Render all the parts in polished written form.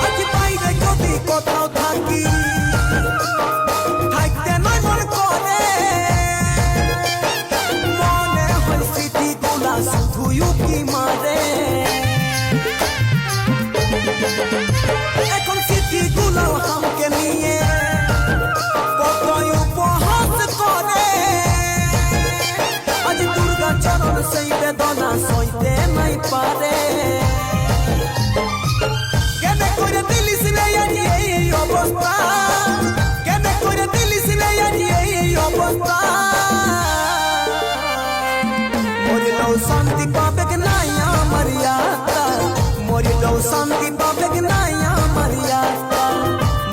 আজ বাইরে যদি কোথাও থাকি থাকতে নয় মন করে, মনে হয় স্মৃতিগুলা শুধু উকি মারে। এখন স্মৃতিগুলো আমাকে নিয়ে কতই উপহাস করে। আজ দুর্গা চরণ সেই বেদনা সইতে নাই পারে। কেনে করে দিলিস রে আজ এই অবস্থা, কেনে করে দিলিস রে আজ এই অবস্থা। মরিলেও শান্তি পাবে নাই আমার আত্মা, মরিলেও শান্তি পাবে নাই আমার আত্মা,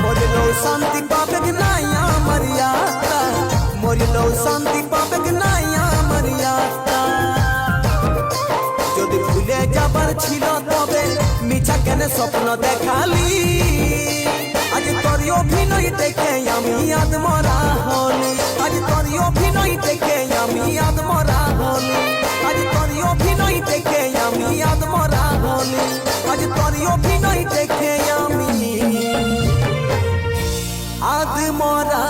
মরিলেও শান্তি পাবে নাই আমার আত্মা, মরিলেও শান্তি পাবে নাই আমার আত্মা। যদি ভুলে যাবার ছিল তবে মিছা কেন স্বপ্ন দেখালি। আজ তোর অভিনয় দেখে আমি আদমরা হলি, আজ তোর অভিনয় দেখে আমি আদমরা হলি, আজ তোর অভিনয় দেখে আমি আদমরা হলি, আজ তোর অভিনয় দেখে আমি আদমরা